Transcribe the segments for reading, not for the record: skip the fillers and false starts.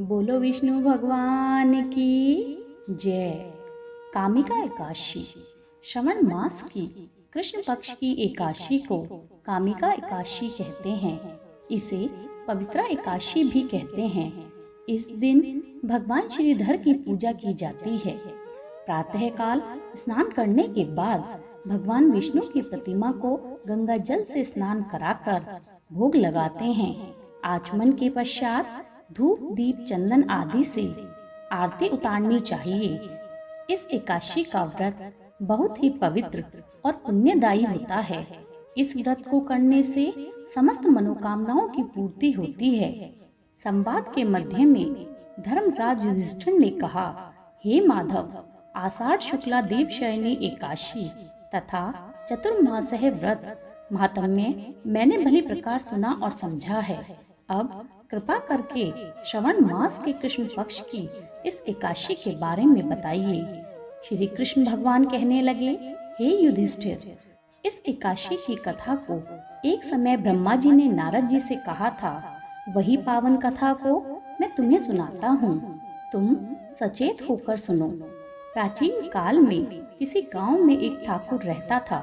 बोलो विष्णु भगवान की जय। कामिका एकादशी श्रावण मास की कृष्ण पक्ष की एकादशी को कामिका एकादशी कहते हैं। इसे पवित्रा एकादशी भी कहते हैं। इस दिन भगवान श्रीधर की पूजा की जाती है। प्रातःकाल स्नान करने के बाद भगवान विष्णु की प्रतिमा को गंगा जल से स्नान कराकर भोग लगाते हैं। आचमन के पश्चात धूप दीप चंदन आदि से आरती उतारनी चाहिए। इस एकादशी का व्रत बहुत ही पवित्र और पुण्यदायी होता है। इस व्रत को करने से समस्त मनोकामनाओं की पूर्ति होती है। संवाद के मध्य में धर्मराज युधिष्ठिर ने कहा, हे माधव, आषाढ़ शुक्ला देवशयनी एकादशी तथा चतुर्मास्य व्रत महात्म्य मैंने भली प्रकार सुना और समझा है। अब कृपा करके श्रावण मास के कृष्ण पक्ष की इस एकादशी के बारे में बताइए। श्री कृष्ण भगवान कहने लगे, हे युधिष्ठिर, इस एकादशी की कथा को एक समय ब्रह्मा जी ने नारद जी से कहा था। वही पावन कथा को मैं तुम्हें सुनाता हूँ। तुम सचेत होकर सुनो। प्राचीन काल में किसी गांव में एक ठाकुर रहता था।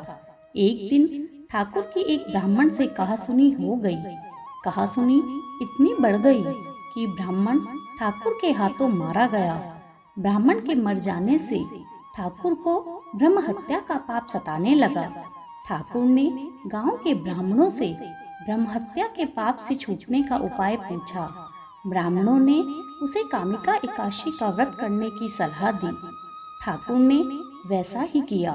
एक दिन ठाकुर की एक ब्राह्मण से कहासुनी हो गई। कहासुनी इतनी बढ़ गई कि ब्राह्मण ठाकुर के हाथों मारा गया। ब्राह्मण के मर जाने से ठाकुर को ब्रह्म हत्या का पाप सताने लगा। ठाकुर ने गांव के ब्राह्मणों से ब्रह्म हत्या के पाप से छूटने का उपाय पूछा। ब्राह्मणों ने उसे कामिका एकादशी का व्रत करने की सलाह दी। ठाकुर ने वैसा ही किया।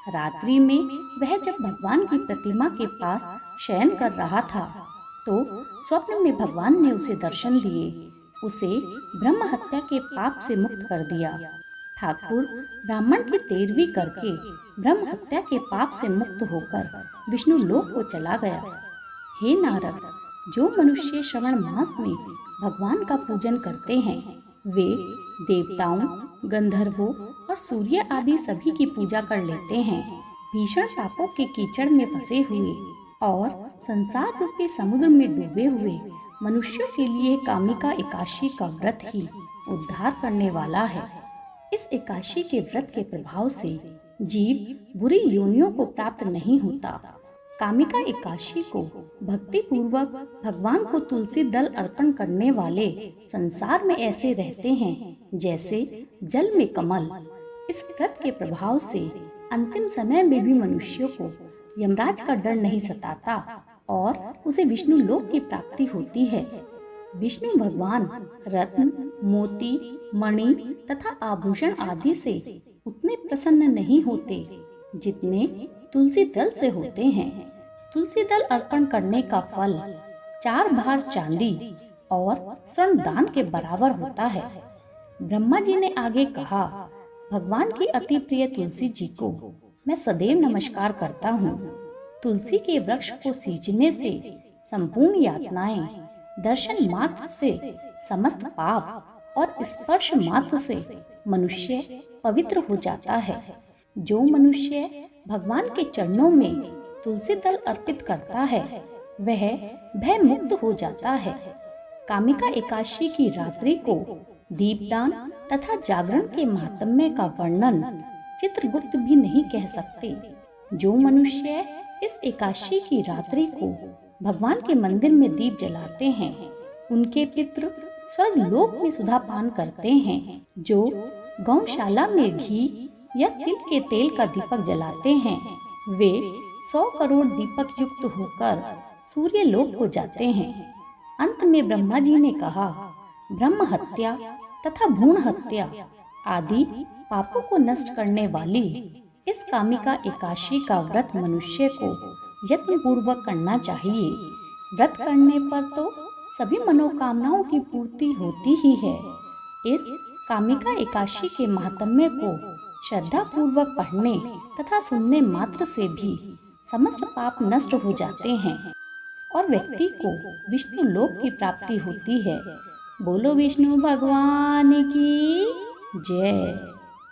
रात्रि में वह जब भगवान की प्रतिमा के पास शयन कर रहा था तो स्वप्न में भगवान ने उसे दर्शन दिए। उसे ब्रह्म हत्या के पाप से मुक्त कर दिया। ठाकुर ब्राह्मण की तेरवी करके ब्रह्म हत्या के पाप से मुक्त होकर विष्णु लोक को चला गया। हे नारद, जो मनुष्य श्रावण मास में भगवान का पूजन करते हैं वे देवताओं, गंधर्वों और सूर्य आदि सभी की पूजा कर लेते हैं। भीषण पापों के कीचड़ में फंसे हुए और संसार रूपी समुद्र में डूबे हुए मनुष्यों के लिए कामिका एकादशी का व्रत ही उद्धार करने वाला है। इस एकादशी के व्रत के प्रभाव से जीव बुरी योनियों को प्राप्त नहीं होता। कामिका एकादशी को भक्ति पूर्वक भगवान को तुलसी दल अर्पण करने वाले संसार में ऐसे रहते हैं जैसे जल में कमल। इस व्रत के प्रभाव से अंतिम समय में भी मनुष्यों को यमराज का डर नहीं सताता और उसे विष्णु लोक की प्राप्ति होती है। विष्णु भगवान रत्न, मोती, मणि तथा आभूषण आदि से उतने प्रसन्न नहीं होते जितने तुलसी दल से होते हैं। तुलसी दल अर्पण करने का फल 4 भार चांदी और स्वर्ण दान के बराबर होता है। ब्रह्मा जी ने आगे कहा, भगवान की अति प्रिय तुलसी जी को मैं सदैव नमस्कार करता हूँ। तुलसी के वृक्ष को सींचने से संपूर्ण यातनाएं, दर्शन मात्र से समस्त पाप और स्पर्श मात्र से मनुष्य पवित्र हो जाता है। जो मनुष्य भगवान के चरणों में तुलसी दल अर्पित करता है वह भय मुक्त हो जाता है। कामिका एकादशी की रात्रि को दीपदान तथा जागरण के महात्म्य का वर्णन चित्रगुप्त भी नहीं कह सकते। जो मनुष्य इस एकादशी की रात्रि को भगवान के मंदिर में दीप जलाते हैं उनके पितृ स्वर्ग लोक में सुधा पान करते हैं। जो गौशाला में घी या तिल के तेल का दीपक जलाते हैं वे 100 करोड़ दीपक युक्त होकर सूर्य लोक को जाते हैं। अंत में ब्रह्मा जी ने कहा, ब्रह्म हत्या तथा भ्रूण हत्या आदि पापों को नष्ट करने वाली इस कामिका एकादशी का व्रत मनुष्य को यत्न पूर्वक करना चाहिए। व्रत करने पर तो सभी मनोकामनाओं की पूर्ति होती ही है। इस कामिका एकादशी के महात्म्य को श्रद्धा पूर्वक पढ़ने तथा सुनने मात्र से भी समस्त पाप नष्ट हो जाते हैं और व्यक्ति को विष्णु लोक की प्राप्ति होती है। बोलो विष्णु भगवान की जय।